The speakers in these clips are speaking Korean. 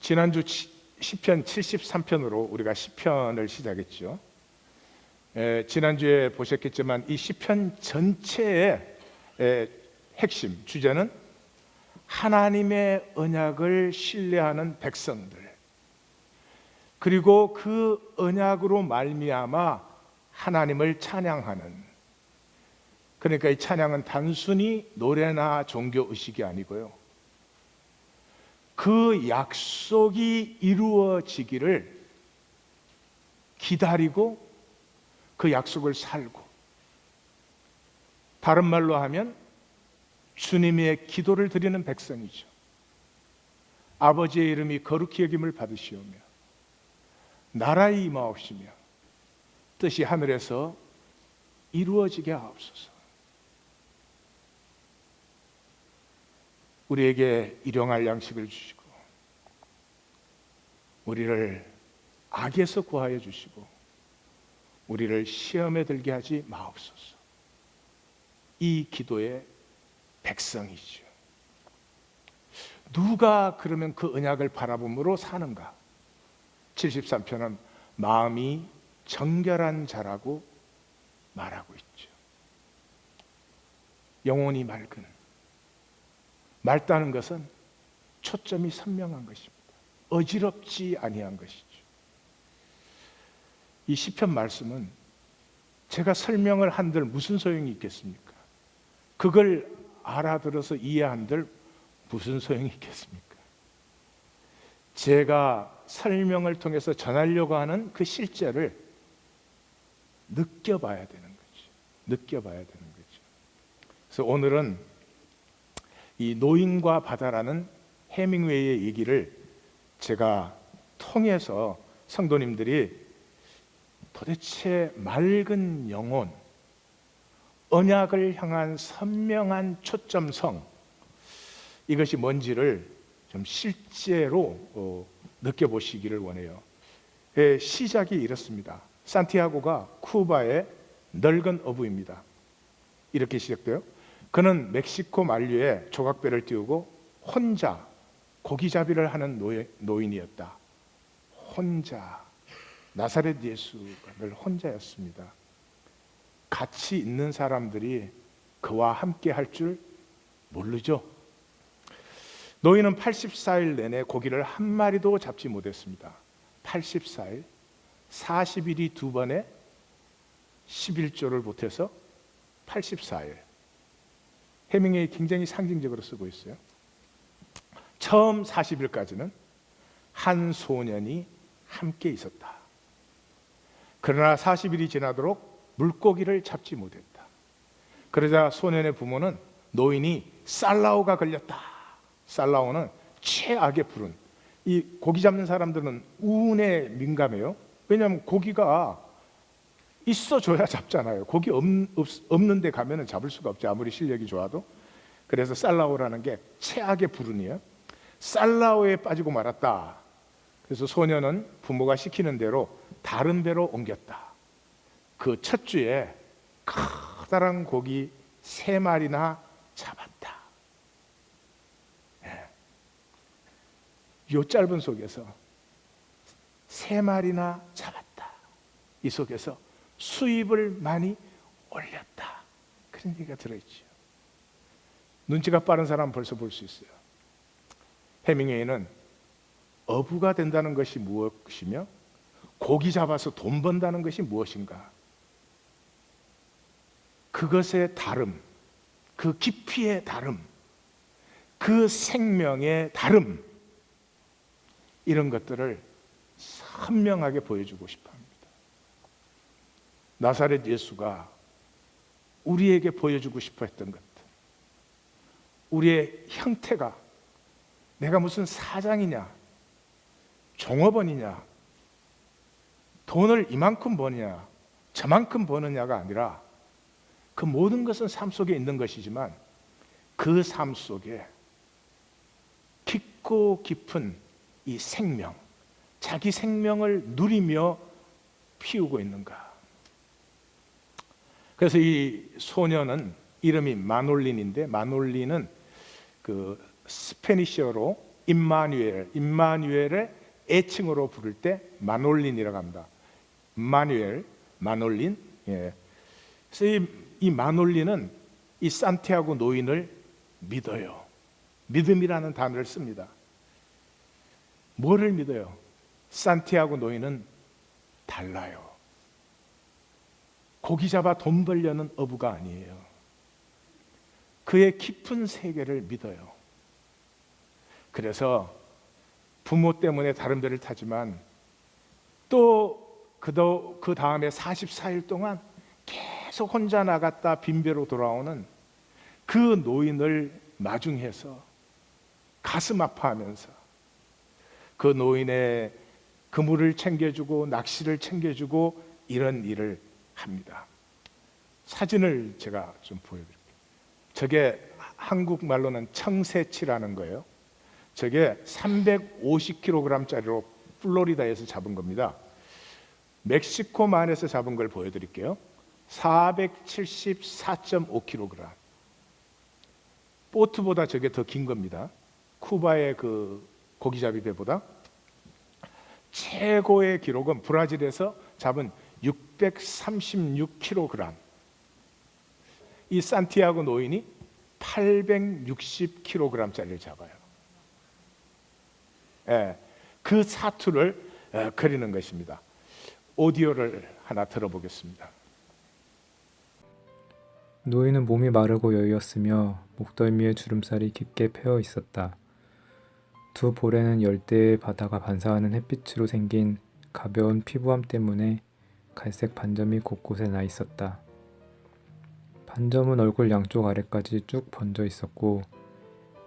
지난주 시편 73편으로 우리가 시편을 시작했죠. 지난주에 보셨겠지만 이 시편 전체의 핵심 주제는 하나님의 언약을 신뢰하는 백성들, 그리고 그 언약으로 말미암아 하나님을 찬양하는, 그러니까 이 찬양은 단순히 노래나 종교의식이 아니고요, 그 약속이 이루어지기를 기다리고 그 약속을 살고, 다른 말로 하면 주님의 기도를 드리는 백성이죠. 아버지의 이름이 거룩히 여김을 받으시오며 나라의 임하옵시며 뜻이 하늘에서 이루어지게 하옵소서. 우리에게 일용할 양식을 주시고 우리를 악에서 구하여 주시고 우리를 시험에 들게 하지 마옵소서. 이 기도의 백성이죠. 누가 그러면 그 언약을 바라봄으로 사는가? 73편은 마음이 정결한 자라고 말하고 있죠. 영혼이 맑다는 것은 초점이 선명한 것입니다. 어지럽지 아니한 것이죠. 이 시편 말씀은 제가 설명을 한들 무슨 소용이 있겠습니까? 그걸 알아들어서 이해한들 무슨 소용이 있겠습니까? 제가 설명을 통해서 전하려고 하는 그 실제를 느껴봐야 되는 거죠. 느껴봐야 되는 거죠. 그래서 오늘은 이 노인과 바다라는 해밍웨이의 얘기를 제가 통해서 성도님들이 도대체 맑은 영혼, 언약을 향한 선명한 초점성, 이것이 뭔지를 좀 실제로 느껴보시기를 원해요. 시작이 이렇습니다. 산티아고가 쿠바의 늙은 어부입니다. 이렇게 시작돼요. 그는 멕시코 만류에 조각배를 띄우고 혼자 고기잡이를 하는 노인이었다. 혼자. 나사렛 예수가 늘 혼자였습니다. 같이 있는 사람들이 그와 함께 할 줄 모르죠. 노인은 84일 내내 고기를 한 마리도 잡지 못했습니다. 84일, 40일이 두 번에 11조를 보태서 84일. 해밍웨이 굉장히 상징적으로 쓰고 있어요. 처음 40일까지는 한 소년이 함께 있었다. 그러나 40일이 지나도록 물고기를 잡지 못했다. 그러자 소년의 부모는 노인이 살라오가 걸렸다. 살라오는 최악의 불운. 이 고기 잡는 사람들은 운에 민감해요. 왜냐하면 고기가 있어줘야 잡잖아요. 고기 없는 데 가면 잡을 수가 없죠. 아무리 실력이 좋아도. 그래서 살라오라는 게 최악의 불운이에요. 살라오에 빠지고 말았다. 그래서 소년은 부모가 시키는 대로 다른 배로 옮겼다. 그 첫 주에 커다란 고기 3마리나 잡았다. 이 짧은 속에서 3마리나 잡았다. 이 속에서 수입을 많이 올렸다. 그런 얘기가 들어있죠. 눈치가 빠른 사람은 벌써 볼 수 있어요. 해밍웨이는 어부가 된다는 것이 무엇이며 고기 잡아서 돈 번다는 것이 무엇인가, 그것의 다름, 그 깊이의 다름, 그 생명의 다름, 이런 것들을 선명하게 보여주고 싶어 합니다. 나사렛 예수가 우리에게 보여주고 싶어 했던 것들, 우리의 형태가 내가 무슨 사장이냐, 종업원이냐, 돈을 이만큼 버느냐, 저만큼 버느냐가 아니라 그 모든 것은 삶 속에 있는 것이지만 그 삶 속에 깊고 깊은 이 생명, 자기 생명을 누리며 피우고 있는가. 그래서 이 소년은 이름이 마놀린인데, 마놀린은 그 스페니셔로 임마누엘의 애칭으로 부를 때 마놀린이라고 합니다. 마누엘, 마놀린. 예. 그래서 이 마놀린은 이 산티아고 노인을 믿어요. 믿음이라는 단어를 씁니다. 뭐를 믿어요? 산티아고 노인은 달라요. 고기 잡아 돈 벌려는 어부가 아니에요. 그의 깊은 세계를 믿어요. 그래서 부모 때문에 다른 배를 타지만 또 그 다음에 44일 동안 계속 혼자 나갔다 빈배로 돌아오는 그 노인을 마중해서 가슴 아파하면서 그 노인의 그물을 챙겨주고 낚시를 챙겨주고 이런 일을 합니다. 사진을 제가 좀 보여드릴게요. 저게 한국말로는 청새치라는 거예요. 저게 350kg짜리로 플로리다에서 잡은 겁니다. 멕시코만에서 잡은 걸 보여드릴게요. 474.5kg. 보트보다 저게 더 긴 겁니다. 쿠바의 그 고기잡이 배보다. 최고의 기록은 브라질에서 잡은 636kg. 이 산티아고 노인이 860kg짜리를 잡아요. 예, 그 사투를 그리는 것입니다. 오디오를 하나 들어보겠습니다. 노인은 몸이 마르고 여유었으며 목덜미에 주름살이 깊게 패어 있었다. 두 볼에는 열대의 바다가 반사하는 햇빛으로 생긴 가벼운 피부암 때문에 갈색 반점이 곳곳에 나 있었다. 반점은 얼굴 양쪽 아래까지 쭉 번져 있었고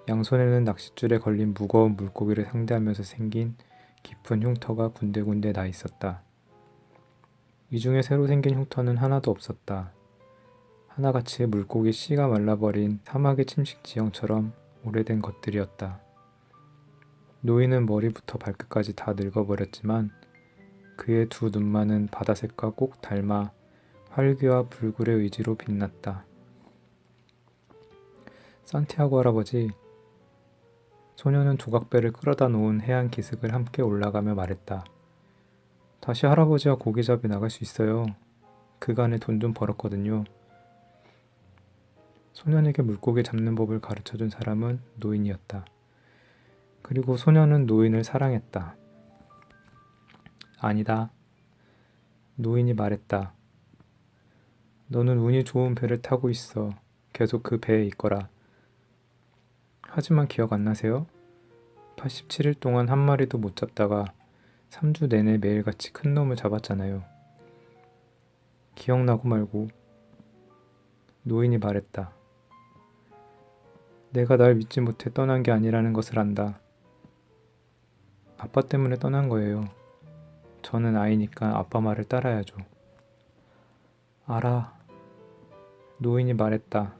양손에는 낚싯줄에 걸린 무거운 물고기를 상대하면서 생긴 깊은 흉터가 군데군데 나 있었다. 이 중에 새로 생긴 흉터는 하나도 없었다. 하나같이 물고기 씨가 말라버린 사막의 침식 지형처럼 오래된 것들이었다. 노인은 머리부터 발끝까지 다 늙어버렸지만 그의 두 눈만은 바다색과 꼭 닮아 활기와 불굴의 의지로 빛났다. 산티아고 할아버지, 소녀는 조각배를 끌어다 놓은 해안 기슭을 함께 올라가며 말했다. 다시 할아버지와 고기잡이 나갈 수 있어요. 그간에 돈 좀 벌었거든요. 소년에게 물고기 잡는 법을 가르쳐준 사람은 노인이었다. 그리고 소년은 노인을 사랑했다. 아니다. 노인이 말했다. 너는 운이 좋은 배를 타고 있어. 계속 그 배에 있거라. 하지만 기억 안 나세요? 87일 동안 한 마리도 못 잡다가 3주 내내 매일같이 큰 놈을 잡았잖아요. 기억나고 말고. 노인이 말했다. 내가 날 믿지 못해 떠난 게 아니라는 것을 안다. 아빠 때문에 떠난 거예요. 저는 아이니까 아빠 말을 따라야죠. 알아. 노인이 말했다.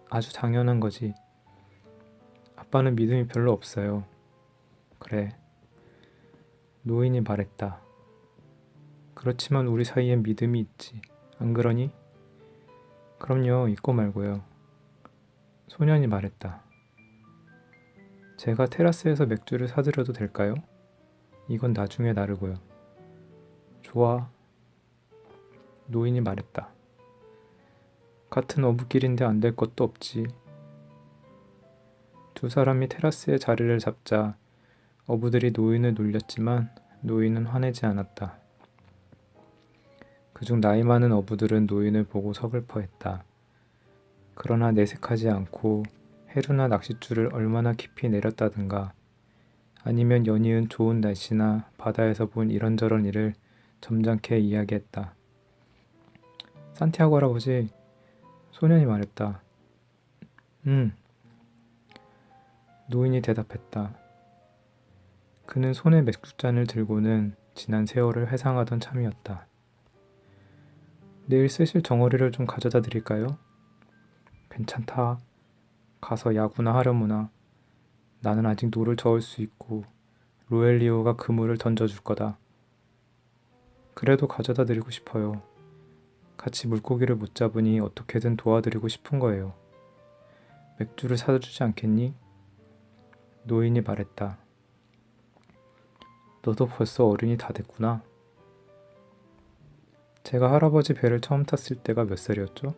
아주 당연한 거지. 아빠는 믿음이 별로 없어요. 그래. 노인이 말했다. 그렇지만 우리 사이엔 믿음이 있지. 안 그러니? 그럼요. 있고 말고요. 소년이 말했다. 제가 테라스에서 맥주를 사드려도 될까요? 이건 나중에 나르고요. 좋아. 노인이 말했다. 같은 어부길인데 안 될 것도 없지. 두 사람이 테라스에 자리를 잡자 어부들이 노인을 놀렸지만 노인은 화내지 않았다. 그중 나이 많은 어부들은 노인을 보고 서글퍼했다. 그러나 내색하지 않고 해루나 낚싯줄을 얼마나 깊이 내렸다든가 아니면 연이은 좋은 날씨나 바다에서 본 이런저런 일을 점잖게 이야기했다. 산티아고 할아버지, 소년이 말했다. 노인이 대답했다. 그는 손에 맥주잔을 들고는 지난 세월을 회상하던 참이었다. 내일 쓰실 정어리를 좀 가져다 드릴까요? 괜찮다. 가서 야구나 하려무나. 나는 아직 노를 저을 수 있고 로엘리오가 그물을 던져줄 거다. 그래도 가져다 드리고 싶어요. 같이 물고기를 못 잡으니 어떻게든 도와드리고 싶은 거예요. 맥주를 사주지 않겠니? 노인이 말했다. 너도 벌써 어른이 다 됐구나. 제가 할아버지 배를 처음 탔을 때가 몇 살이었죠?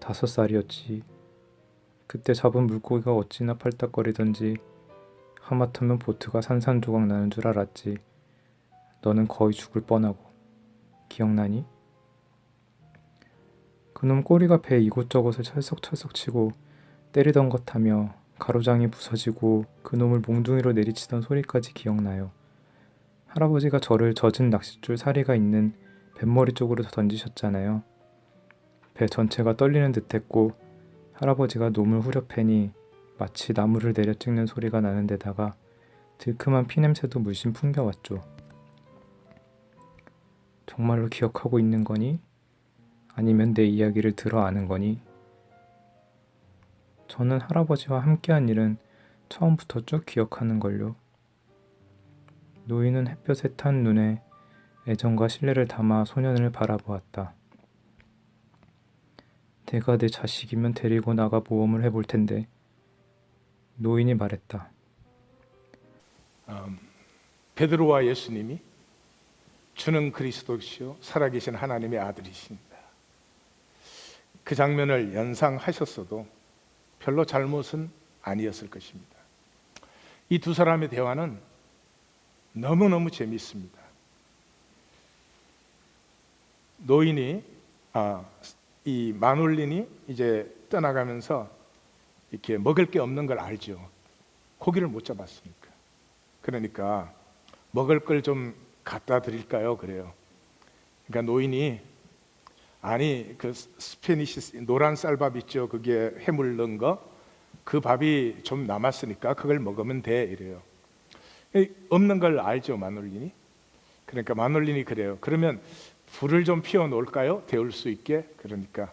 5살이었지. 그때 잡은 물고기가 어찌나 팔딱거리던지 하마터면 보트가 산산조각 나는 줄 알았지. 너는 거의 죽을 뻔하고. 기억나니? 그놈 꼬리가 배 이곳저곳을 철썩철썩 치고 때리던 것 하며 가로장이 부서지고 그놈을 몽둥이로 내리치던 소리까지 기억나요. 할아버지가 저를 젖은 낚싯줄 사리가 있는 뱃머리 쪽으로 던지셨잖아요. 배 전체가 떨리는 듯했고 할아버지가 놈을 후려 패니 마치 나무를 내려 찍는 소리가 나는 데다가 들큼한 피냄새도 물씬 풍겨왔죠. 정말로 기억하고 있는 거니? 아니면 내 이야기를 들어 아는 거니? 저는 할아버지와 함께한 일은 처음부터 쭉 기억하는걸요. 노인은 햇볕에 탄 눈에 애정과 신뢰를 담아 소년을 바라보았다. 내가 내 자식이면 데리고 나가 모험을 해볼 텐데. 노인이 말했다. 베드로와 예수님이 주는 그리스도시요 살아계신 하나님의 아들이십니다. 그 장면을 연상하셨어도 별로 잘못은 아니었을 것입니다. 이 두 사람의 대화는 너무너무 재미있습니다. 노인이 이 마놀린이 이제 떠나가면서 이렇게 먹을 게 없는 걸 알죠. 고기를 못 잡았으니까. 그러니까 먹을 걸 좀 갖다 드릴까요? 그래요. 그러니까 노인이 아니 그 스페니시 노란 쌀밥 있죠. 그게 해물 넣은 거. 그 밥이 좀 남았으니까 그걸 먹으면 돼 이래요. 없는 걸 알죠 마놀린이. 그러니까 마놀린이 그래요. 그러면 불을 좀 피워 놓을까요? 데울 수 있게. 그러니까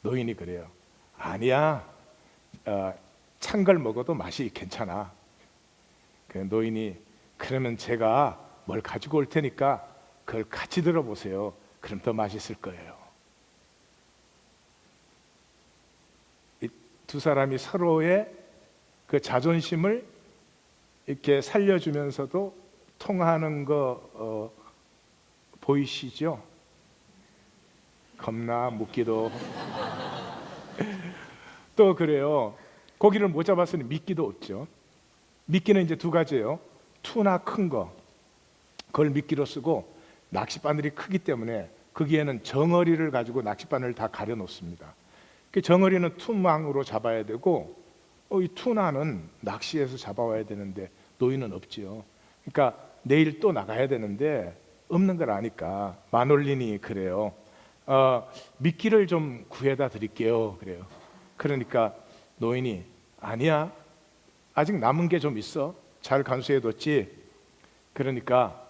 노인이 그래요. 아니야. 찬 걸 먹어도 맛이 괜찮아. 그 노인이 그러면 제가 뭘 가지고 올 테니까 그걸 같이 들어보세요. 그럼 더 맛있을 거예요. 이 두 사람이 서로의 그 자존심을 이렇게 살려주면서도 통하는 거 보이시죠? 겁나 묻기도 또 그래요. 고기를 못 잡았으니 미끼도 없죠. 미끼는 이제 두 가지예요. 투나 큰 거, 그걸 미끼로 쓰고 낚싯바늘이 크기 때문에 거기에는 정어리를 가지고 낚싯바늘을 다 가려 놓습니다. 그 정어리는 투망으로 잡아야 되고 이 투나는 낚시해서 잡아와야 되는데 노인은 없지요. 그러니까 내일 또 나가야 되는데 없는 걸 아니까 마놀린이 그래요. 미끼를 좀 구해다 드릴게요. 그래요. 그러니까 노인이 아니야. 아직 남은 게 좀 있어. 잘 간수해뒀지. 그러니까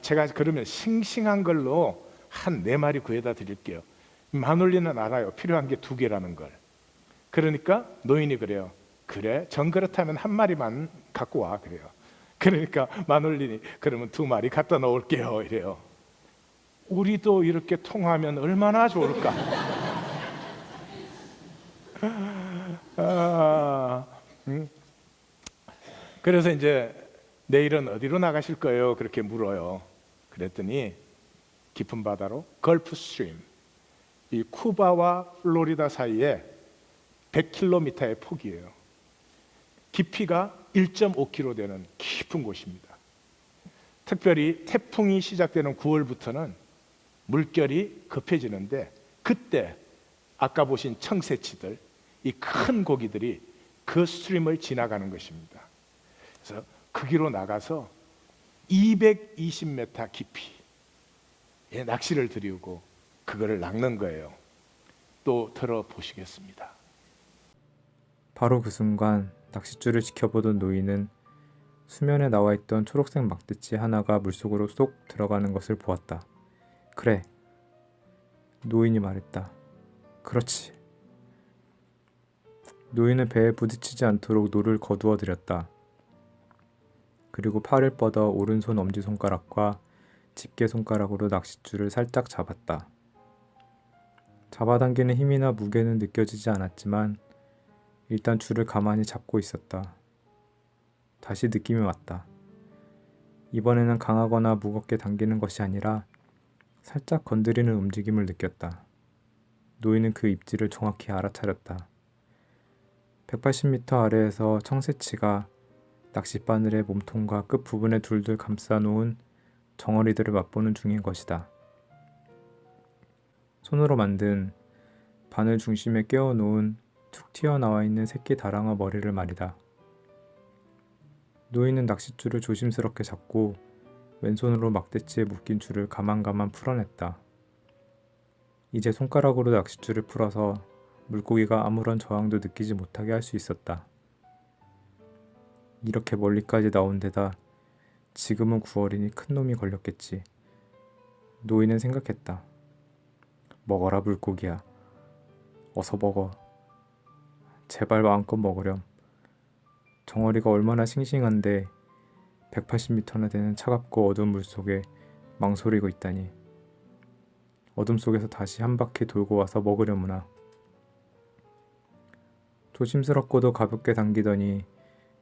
제가 그러면 싱싱한 걸로 한 4마리 구해다 드릴게요. 마놀린은 알아요. 필요한 게 2개라는 걸. 그러니까 노인이 그래요. 그래, 정 그렇다면 1마리만 갖고 와. 그래요. 그러니까 마놀린이 그러면 2마리 갖다 놓을게요. 이래요. 우리도 이렇게 통하면 얼마나 좋을까. 그래서 이제 내일은 어디로 나가실 거예요? 그렇게 물어요. 그랬더니 깊은 바다로 걸프 스트림, 이 쿠바와 플로리다 사이에 100km의 폭이에요. 깊이가 1.5km 되는 깊은 곳입니다. 특별히 태풍이 시작되는 9월부터는 물결이 급해지는데 그때 아까 보신 청새치들, 이 큰 고기들이 그 스트림을 지나가는 것입니다. 그래서 그 길로 나가서 220m 깊이의 낚시를 들이우고 그거를 낚는 거예요. 또 들어보시겠습니다. 바로 그 순간 낚싯줄을 지켜보던 노인은 수면에 나와 있던 초록색 막대치 하나가 물속으로 쏙 들어가는 것을 보았다. 그래. 노인이 말했다. 그렇지. 노인은 배에 부딪히지 않도록 노를 거두어 들였다. 그리고 팔을 뻗어 오른손 엄지손가락과 집게손가락으로 낚싯줄을 살짝 잡았다. 잡아당기는 힘이나 무게는 느껴지지 않았지만 일단 줄을 가만히 잡고 있었다. 다시 느낌이 왔다. 이번에는 강하거나 무겁게 당기는 것이 아니라 살짝 건드리는 움직임을 느꼈다. 노인은 그 입지를 정확히 알아차렸다. 180m 아래에서 청새치가 낚싯바늘의 몸통과 끝부분에 둘둘 감싸놓은 정어리들을 맛보는 중인 것이다. 손으로 만든 바늘 중심에 끼워놓은 툭 튀어나와 있는 새끼 다랑어 머리를 말이다. 노인은 낚싯줄을 조심스럽게 잡고 왼손으로 막대치에 묶인 줄을 가만가만 풀어냈다. 이제 손가락으로 낚싯줄을 풀어서 물고기가 아무런 저항도 느끼지 못하게 할 수 있었다. 이렇게 멀리까지 나온 데다 지금은 9월이니 큰 놈이 걸렸겠지. 노인은 생각했다. 먹어라 물고기야. 어서 먹어. 제발 마음껏 먹으렴. 정어리가 얼마나 싱싱한데 180m나 되는 차갑고 어두운 물속에 망설이고 있다니. 어둠 속에서 다시 한 바퀴 돌고 와서 먹으려무나. 조심스럽고도 가볍게 당기더니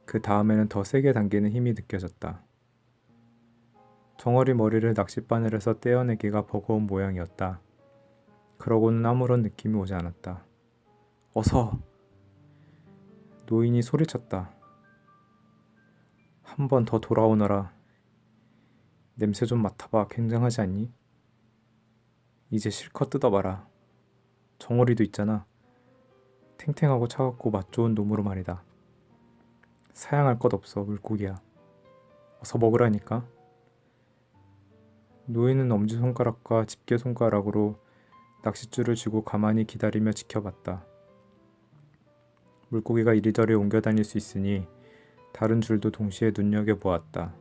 그 다음에는 더 세게 당기는 힘이 느껴졌다. 정어리 머리를 낚싯바늘에서 떼어내기가 버거운 모양이었다. 그러고는 아무런 느낌이 오지 않았다. 어서! 노인이 소리쳤다. 한 번 더 돌아오너라. 냄새 좀 맡아봐. 굉장하지 않니? 이제 실컷 뜯어봐라. 정어리도 있잖아. 탱탱하고 차갑고 맛 좋은 놈으로 말이다. 사양할 것 없어 물고기야. 어서 먹으라니까. 노인은 엄지손가락과 집게손가락으로 낚싯줄을 쥐고 가만히 기다리며 지켜봤다. 물고기가 이리저리 옮겨 다닐 수 있으니 다른 줄도 동시에 눈여겨보았다.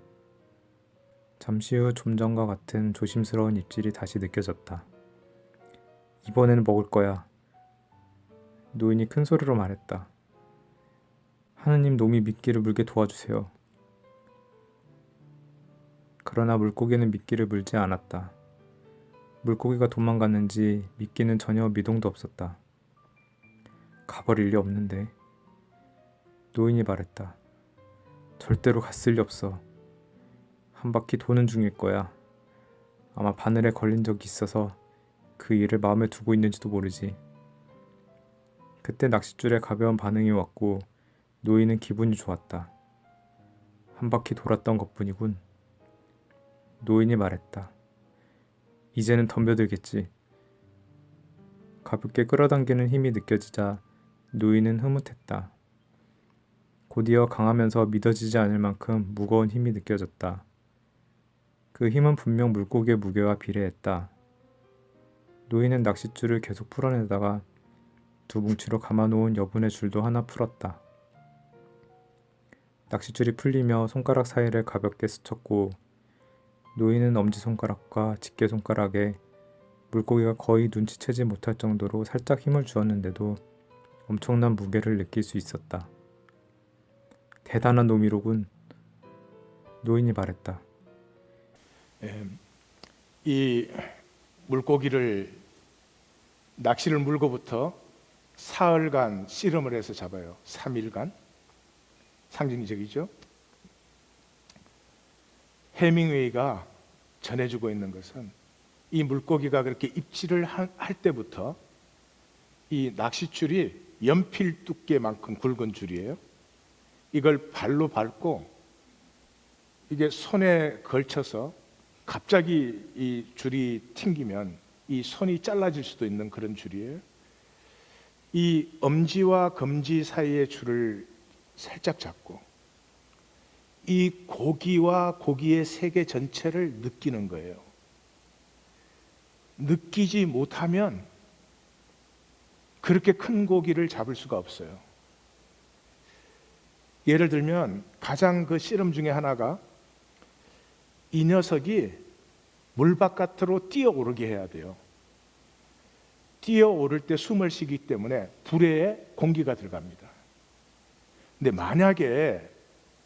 잠시 후 좀 전과 같은 조심스러운 입질이 다시 느껴졌다. 이번에는 먹을 거야. 노인이 큰 소리로 말했다. 하느님 놈이 미끼를 물게 도와주세요. 그러나 물고기는 미끼를 물지 않았다. 물고기가 도망갔는지 미끼는 전혀 미동도 없었다. 가버릴 리 없는데. 노인이 말했다. 절대로 갔을 리 없어. 한 바퀴 도는 중일 거야. 아마 바늘에 걸린 적이 있어서 그 일을 마음에 두고 있는지도 모르지. 그때 낚싯줄에 가벼운 반응이 왔고 노인은 기분이 좋았다. 한 바퀴 돌았던 것뿐이군. 노인이 말했다. 이제는 덤벼들겠지. 가볍게 끌어당기는 힘이 느껴지자 노인은 흐뭇했다. 곧이어 강하면서 믿어지지 않을 만큼 무거운 힘이 느껴졌다. 그 힘은 분명 물고기의 무게와 비례했다. 노인은 낚싯줄을 계속 풀어내다가 두 뭉치로 감아놓은 여분의 줄도 하나 풀었다. 낚싯줄이 풀리며 손가락 사이를 가볍게 스쳤고 노인은 엄지손가락과 집게손가락에 물고기가 거의 눈치채지 못할 정도로 살짝 힘을 주었는데도 엄청난 무게를 느낄 수 있었다. 대단한 놈이로군. 노인이 말했다. 이 물고기를 낚시를 물고부터 사흘간 씨름을 해서 잡아요. 3일간. 상징적이죠. 해밍웨이가 전해주고 있는 것은 이 물고기가 그렇게 입질을 할 때부터 이 낚싯줄이 연필 두께만큼 굵은 줄이에요. 이걸 발로 밟고 이게 손에 걸쳐서 갑자기 이 줄이 튕기면 이 손이 잘라질 수도 있는 그런 줄이에요. 이 엄지와 검지 사이의 줄을 살짝 잡고 이 고기와 고기의 세계 전체를 느끼는 거예요. 느끼지 못하면 그렇게 큰 고기를 잡을 수가 없어요. 예를 들면 가장 그 씨름 중에 하나가 이 녀석이 물 바깥으로 뛰어오르게 해야 돼요. 뛰어오를 때 숨을 쉬기 때문에 불에 공기가 들어갑니다. 근데 만약에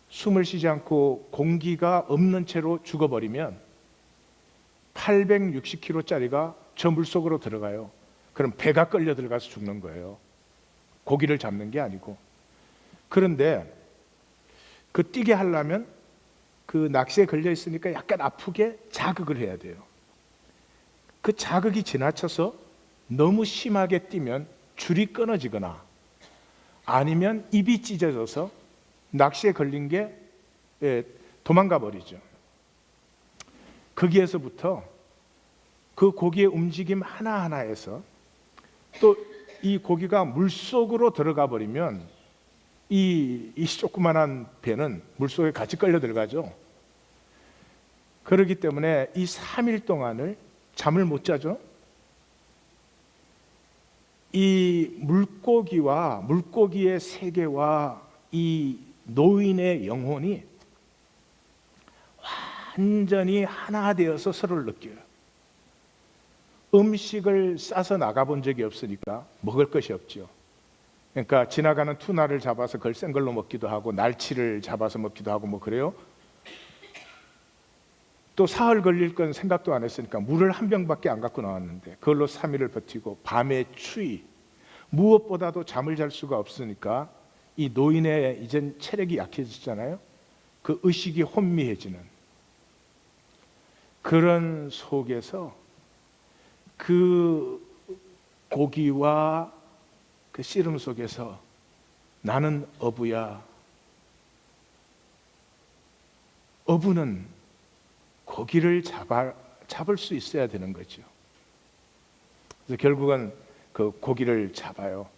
숨을 쉬지 않고 공기가 없는 채로 죽어버리면 860kg짜리가 저 물속으로 들어가요. 그럼 배가 끌려 들어가서 죽는 거예요. 고기를 잡는 게 아니고. 그런데 그 뛰게 하려면 그 낚시에 걸려 있으니까 약간 아프게 자극을 해야 돼요. 그 자극이 지나쳐서 너무 심하게 뛰면 줄이 끊어지거나 아니면 입이 찢어져서 낚시에 걸린 게 도망가 버리죠. 거기에서부터 그 고기의 움직임 하나하나에서 또 이 고기가 물속으로 들어가 버리면 이 조그만한 배는 물속에 같이 끌려 들어가죠. 그렇기 때문에 이 3일 동안을 잠을 못 자죠. 이 물고기와 물고기의 세계와 이 노인의 영혼이 완전히 하나 되어서 서로를 느껴요. 음식을 싸서 나가본 적이 없으니까 먹을 것이 없죠. 그러니까 지나가는 투나를 잡아서 그걸 센 걸로 먹기도 하고 날치를 잡아서 먹기도 하고 뭐 그래요. 또 사흘 걸릴 건 생각도 안 했으니까 물을 한 병밖에 안 갖고 나왔는데 그걸로 3일을 버티고 밤의 추위, 무엇보다도 잠을 잘 수가 없으니까 이 노인의 이젠 체력이 약해지잖아요. 그 의식이 혼미해지는 그런 속에서 그 고기와 그 씨름 속에서 나는 어부야. 어부는 고기를 잡을 수 있어야 되는 거죠. 그래서 결국은 그 고기를 잡아요.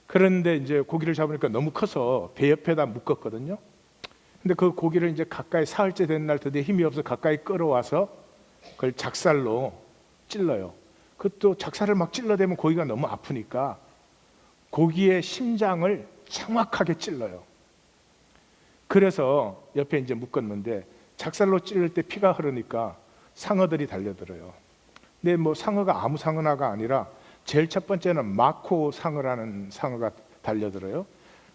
그런데 이제 고기를 잡으니까 너무 커서 배 옆에다 묶었거든요. 근데 그 고기를 이제 가까이 사흘째 된 날 드디어 힘이 없어 가까이 끌어와서 그걸 작살로 찔러요. 그것도 작살을 막 찔러대면 고기가 너무 아프니까 고기의 심장을 정확하게 찔러요. 그래서 옆에 이제 묶었는데 작살로 찔릴 때 피가 흐르니까 상어들이 달려들어요. 근데 뭐 상어가 아무 상어가 아니라 제일 첫 번째는 마코 상어라는 상어가 달려들어요.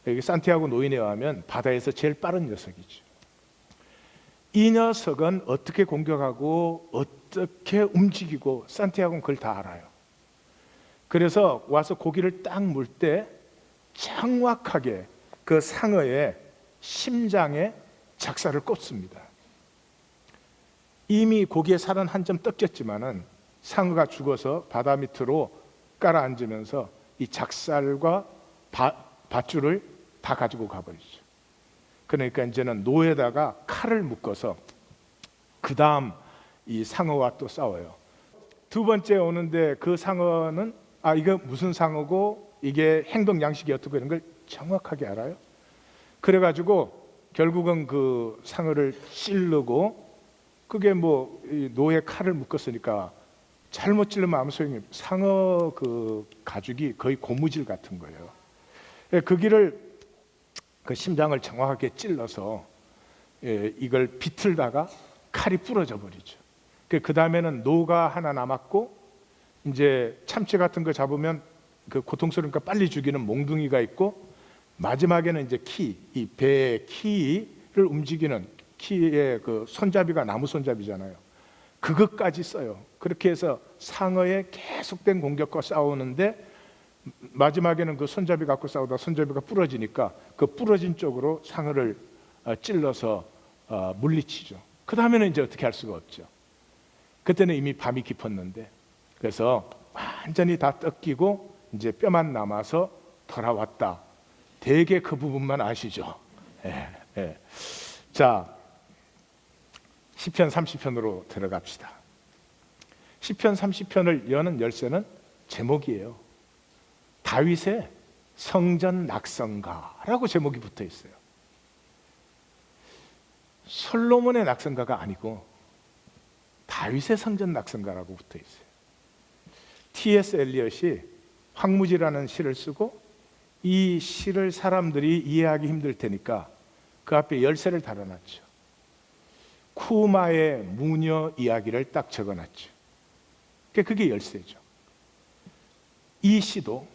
여기 산티아고 노인에 의하면 바다에서 제일 빠른 녀석이죠. 이 녀석은 어떻게 공격하고 어떻게 움직이고 산티아고는 그걸 다 알아요. 그래서 와서 고기를 딱 물 때 정확하게 그 상어의 심장에 작살을 꽂습니다. 이미 고기의 살은 한 점 뜯겼지만은 상어가 죽어서 바다 밑으로 깔아앉으면서 이 작살과 밧줄을 다 가지고 가버리죠. 그러니까 이제는 노에다가 칼을 묶어서 그 다음 이 상어와 또 싸워요. 두 번째 오는데 그 상어는 이거 무슨 상어고 이게 행동 양식이 어떻고 이런 걸 정확하게 알아요. 그래가지고 결국은 그 상어를 찌르고 그게 뭐 노에 칼을 묶었으니까 잘못 찌르면 아무 소용이 없어요. 상어 그 가죽이 거의 고무질 같은 거예요. 그 길을 그 심장을 정확하게 찔러서 이걸 비틀다가 칼이 부러져 버리죠. 그 다음에는 노가 하나 남았고 이제 참치 같은 거 잡으면 그 고통스러우니까 빨리 죽이는 몽둥이가 있고 마지막에는 이제 이 배의 키를 움직이는 키의 그 손잡이가 나무 손잡이잖아요. 그것까지 써요. 그렇게 해서 상어의 계속된 공격과 싸우는데 마지막에는 그 손잡이 갖고 싸우다 손잡이가 부러지니까 그 부러진 쪽으로 상어를 찔러서 물리치죠. 그 다음에는 이제 어떻게 할 수가 없죠. 그때는 이미 밤이 깊었는데 그래서 완전히 다 뜯기고 이제 뼈만 남아서 돌아왔다. 대개 그 부분만 아시죠? 자, 시편 30편으로 들어갑시다. 시편 30편을 여는 열쇠는 제목이에요. 다윗의 성전 낙성가라고 제목이 붙어 있어요. 솔로몬의 낙성가가 아니고 다윗의 성전 낙성가라고 붙어 있어요. T.S. 엘리엇이 황무지라는 시를 쓰고 이 시를 사람들이 이해하기 힘들 테니까 그 앞에 열쇠를 달아놨죠. 쿠마의 무녀 이야기를 딱 적어놨죠. 그게 열쇠죠. 이 시도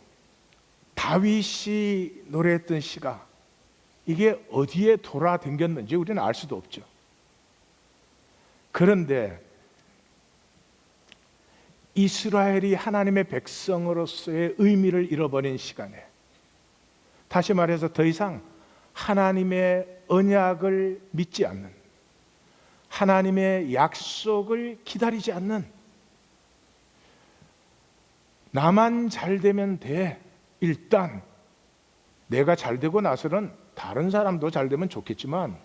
다윗이 노래했던 시가 이게 어디에 돌아다녔는지 우리는 알 수도 없죠. 그런데 이스라엘이 하나님의 백성으로서의 의미를 잃어버린 시간에, 다시 말해서 더 이상 하나님의 언약을 믿지 않는, 하나님의 약속을 기다리지 않는, 나만 잘 되면 돼, 일단 내가 잘 되고 나서는 다른 사람도 잘 되면 좋겠지만,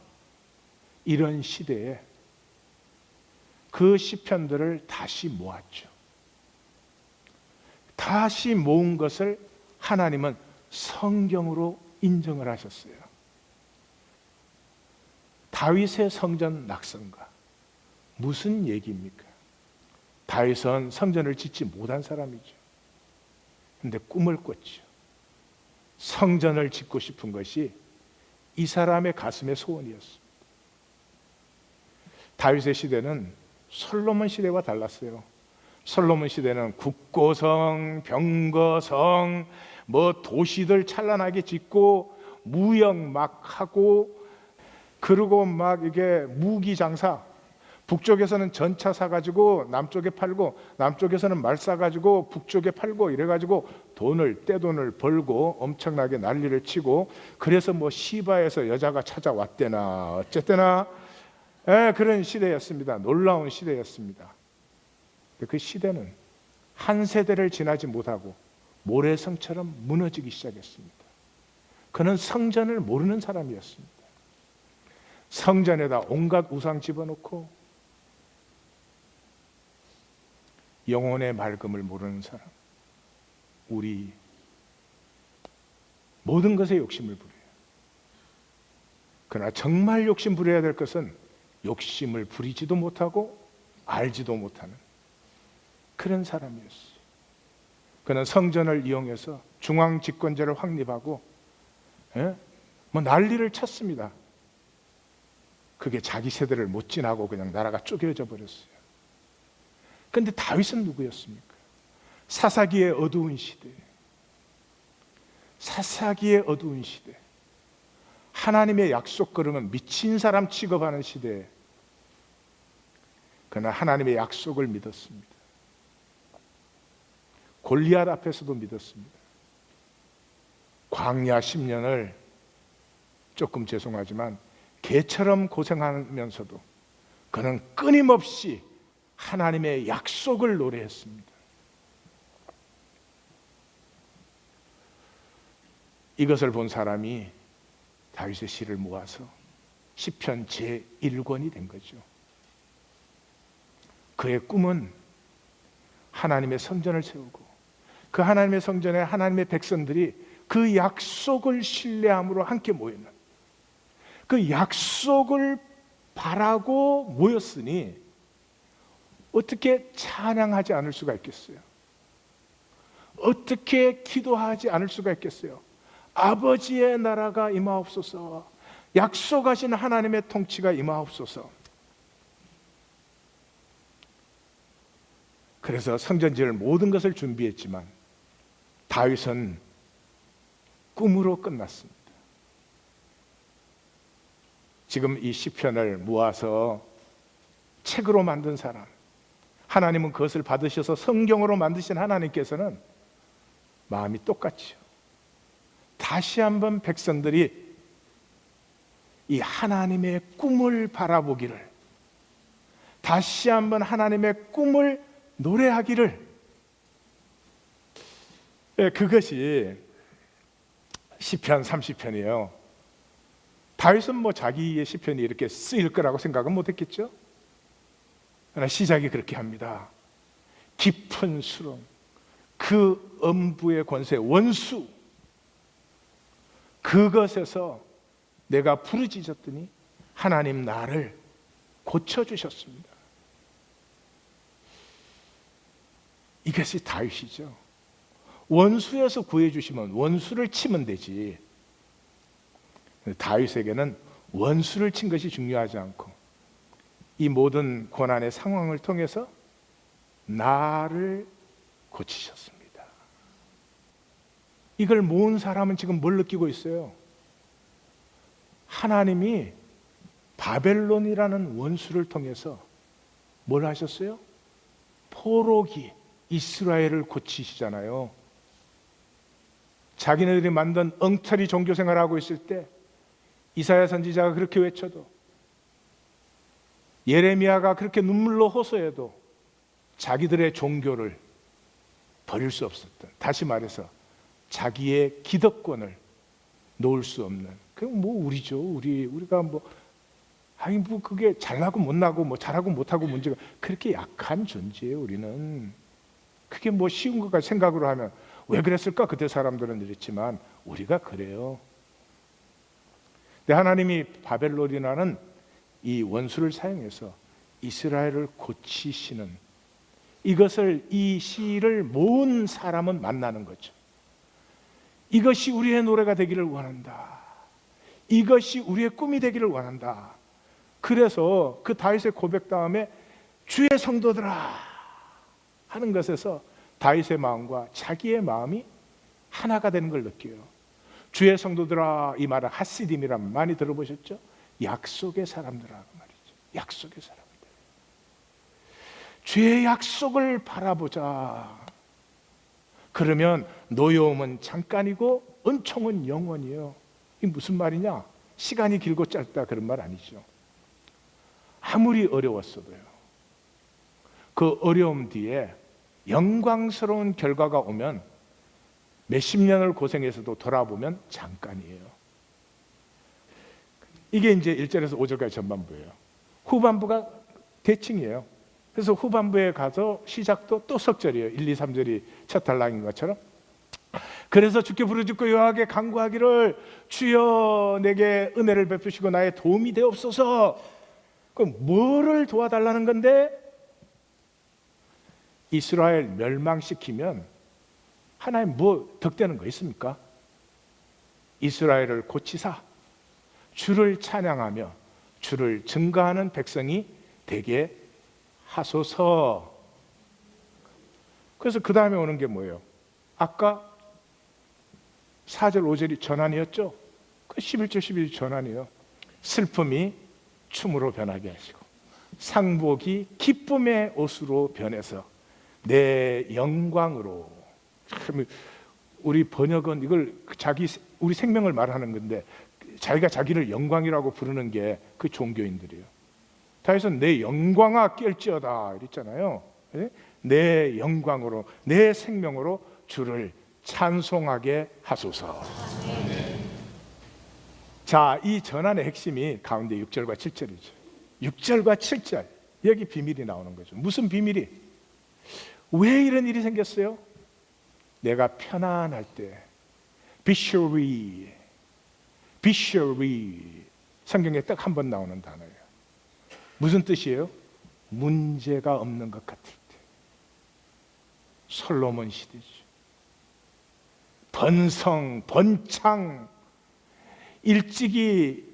이런 시대에 그 시편들을 다시 모았죠. 다시 모은 것을 하나님은 성경으로 인정을 하셨어요. 다윗의 성전 낙성가, 무슨 얘기입니까? 다윗은 성전을 짓지 못한 사람이죠. 근데 꿈을 꿨죠. 성전을 짓고 싶은 것이 이 사람의 가슴의 소원이었습니다. 다윗의 시대는 솔로몬 시대와 달랐어요. 솔로몬 시대는 국고성, 병거성, 도시들 찬란하게 짓고 무역 막 하고, 그리고 막 이게 무기 장사, 북쪽에서는 전차 사가지고 남쪽에 팔고, 남쪽에서는 말 사가지고 북쪽에 팔고, 이래가지고 떼돈을 벌고 엄청나게 난리를 치고, 그래서 시바에서 여자가 찾아왔대나 어쨌대나, 그런 시대였습니다. 놀라운 시대였습니다. 그 시대는 한 세대를 지나지 못하고 모래성처럼 무너지기 시작했습니다. 그는 성전을 모르는 사람이었습니다. 성전에다 온갖 우상 집어넣고 영혼의 맑음을 모르는 사람, 우리 모든 것에 욕심을 부려요. 그러나 정말 욕심 부려야 될 것은 욕심을 부리지도 못하고 알지도 못하는 그런 사람이었어요. 그는 성전을 이용해서 중앙 집권제를 확립하고 난리를 쳤습니다. 그게 자기 세대를 못 지나고 그냥 나라가 쪼개져 버렸어요. 그런데 다윗은 누구였습니까? 사사기의 어두운 시대, 사사기의 어두운 시대, 하나님의 약속 걸으면 미친 사람 취급하는 시대에 그는 하나님의 약속을 믿었습니다. 골리앗 앞에서도 믿었습니다. 광야 10년을 조금 죄송하지만 개처럼 고생하면서도 그는 끊임없이 하나님의 약속을 노래했습니다. 이것을 본 사람이 다윗의 시를 모아서 시편 제1권이 된 거죠. 그의 꿈은 하나님의 성전을 세우고 그 하나님의 성전에 하나님의 백성들이 그 약속을 신뢰함으로 함께 모이는, 그 약속을 바라고 모였으니 어떻게 찬양하지 않을 수가 있겠어요? 어떻게 기도하지 않을 수가 있겠어요? 아버지의 나라가 임하옵소서, 약속하신 하나님의 통치가 임하옵소서. 그래서 성전 지을 모든 것을 준비했지만 다윗은 꿈으로 끝났습니다. 지금 이 시편을 모아서 책으로 만든 사람, 하나님은 그것을 받으셔서 성경으로 만드신 하나님께서는 마음이 똑같죠. 다시 한번 백성들이 이 하나님의 꿈을 바라보기를, 다시 한번 하나님의 꿈을 노래하기를, 그것이 시편 30편이에요. 다윗은 자기의 시편이 이렇게 쓰일 거라고 생각은 못했겠죠. 그러나 시작이 그렇게 합니다. 깊은 수렁, 그 음부의 권세, 원수, 그것에서 내가 부르짖었더니 하나님 나를 고쳐주셨습니다. 이것이 다윗이죠. 원수에서 구해주시면 원수를 치면 되지. 다윗에게는 원수를 친 것이 중요하지 않고 이 모든 고난의 상황을 통해서 나를 고치셨습니다. 이걸 모은 사람은 지금 뭘 느끼고 있어요? 하나님이 바벨론이라는 원수를 통해서 뭘 하셨어요? 포로기 이스라엘을 고치시잖아요. 자기네들이 만든 엉터리 종교 생활하고 있을 때 이사야 선지자가 그렇게 외쳐도, 예레미야가 그렇게 눈물로 호소해도 자기들의 종교를 버릴 수 없었던, 다시 말해서 자기의 기득권을 놓을 수 없는, 그럼 뭐 우리죠. 우리가 그게 잘나고 못나고 잘하고 못하고 문제가 그렇게 약한 존재예요. 우리는 그게 쉬운 것까지 생각으로 하면 왜 그랬을까? 그때 사람들은 이랬지만 우리가 그래요. 근데 하나님이 바벨론이라는 이 원수를 사용해서 이스라엘을 고치시는, 이것을, 이 시를 모은 사람은 만나는 거죠. 이것이 우리의 노래가 되기를 원한다. 이것이 우리의 꿈이 되기를 원한다. 그래서 그 다윗의 고백 다음에 주의 성도들아 하는 것에서 다윗의 마음과 자기의 마음이 하나가 되는 걸 느껴요. 주의 성도들아, 이 말은 하시딤이란 많이 들어보셨죠? 약속의 사람들이라는 말이죠. 약속의 사람들. 주의 약속을 바라보자. 그러면 노여움은 잠깐이고 은총은 영원이에요. 이게 무슨 말이냐? 시간이 길고 짧다 그런 말 아니죠. 아무리 어려웠어도요, 그 어려움 뒤에 영광스러운 결과가 오면 몇십 년을 고생해서도 돌아보면 잠깐이에요. 이게 이제 1절에서 5절까지 전반부예요. 후반부가 대칭이에요. 그래서 후반부에 가서 시작도 또 석절이에요. 1, 2, 3절이 첫 단락인 것처럼. 그래서 주께 부르짖고 여호와께 간구하기를 주여 내게 은혜를 베푸시고 나의 도움이 되옵소서. 그럼 뭐를 도와달라는 건데? 이스라엘 멸망시키면 하나님 뭐 덕되는 거 있습니까? 이스라엘을 고치사 주를 찬양하며 주를 증거하는 백성이 되게 하소서. 그래서 그 다음에 오는 게 뭐예요? 아까 4절 5절이 전환이었죠? 그 11절 11절 전환이에요. 슬픔이 춤으로 변하게 하시고 상복이 기쁨의 옷으로 변해서 내 영광으로. 우리 번역은 이걸 우리 생명을 말하는 건데 자기가 자기를 영광이라고 부르는 게 그 종교인들이에요. 다윗은 내 영광아 깰지어다 이랬잖아요. 내 영광으로, 내 생명으로 주를 찬송하게 하소서. 자, 이 전환의 핵심이 가운데 6절과 7절이죠. 6절과 7절, 여기 비밀이 나오는 거죠. 무슨 비밀이? 왜 이런 일이 생겼어요? 내가 편안할 때, 비쇼리, 성경에 딱 한 번 나오는 단어예요. 무슨 뜻이에요? 문제가 없는 것 같을 때. 솔로몬 시대죠. 번창, 일찍이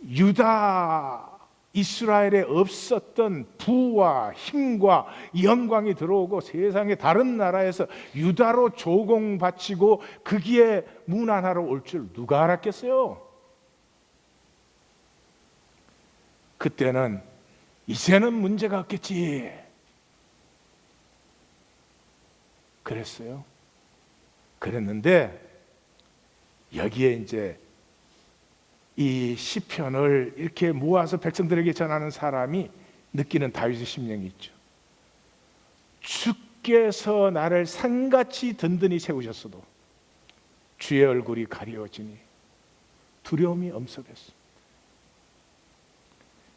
유다, 이스라엘에 없었던 부와 힘과 영광이 들어오고 세상의 다른 나라에서 유다로 조공 바치고 거기에 문안하러 올 줄 누가 알았겠어요? 그때는 이제는 문제가 없겠지 그랬어요. 그랬는데 여기에 이제 이 시편을 이렇게 모아서 백성들에게 전하는 사람이 느끼는 다윗의 심령이 있죠. 주께서 나를 산같이 든든히 세우셨어도 주의 얼굴이 가려지니 두려움이 엄습했습니다.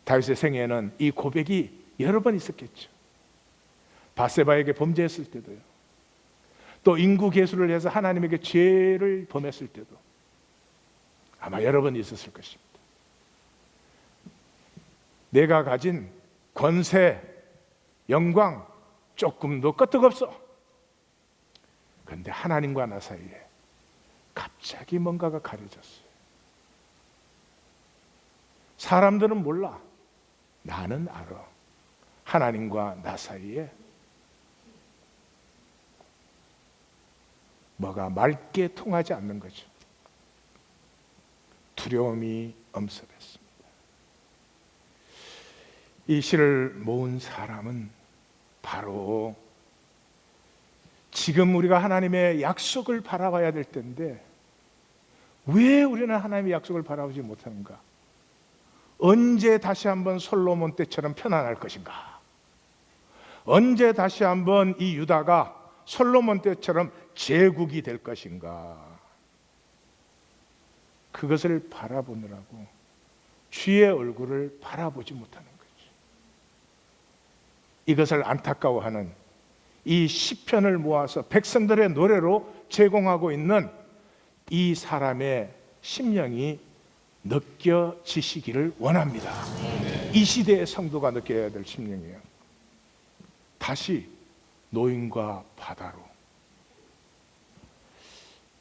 다윗의 생애에는 이 고백이 여러 번 있었겠죠. 바세바에게 범죄했을 때도요. 또 인구 계수를 해서 하나님에게 죄를 범했을 때도 아마 여러 번 있었을 것입니다. 내가 가진 권세, 영광 조금도 끄떡없어. 그런데 하나님과 나 사이에 갑자기 뭔가가 가려졌어요. 사람들은 몰라. 나는 알아. 하나님과 나 사이에 뭐가 맑게 통하지 않는 거죠. 두려움이 엄습했습니다. 이 시를 모은 사람은 바로 지금 우리가 하나님의 약속을 바라봐야 될 때인데 왜 우리는 하나님의 약속을 바라보지 못하는가? 언제 다시 한번 솔로몬 때처럼 편안할 것인가? 언제 다시 한번 이 유다가 솔로몬 때처럼 제국이 될 것인가? 그것을 바라보느라고 주의 얼굴을 바라보지 못하는 거죠. 이것을 안타까워하는 이 시편을 모아서 백성들의 노래로 제공하고 있는 이 사람의 심령이 느껴지시기를 원합니다. 이 시대의 성도가 느껴야 될 심령이에요. 다시 노인과 바다로.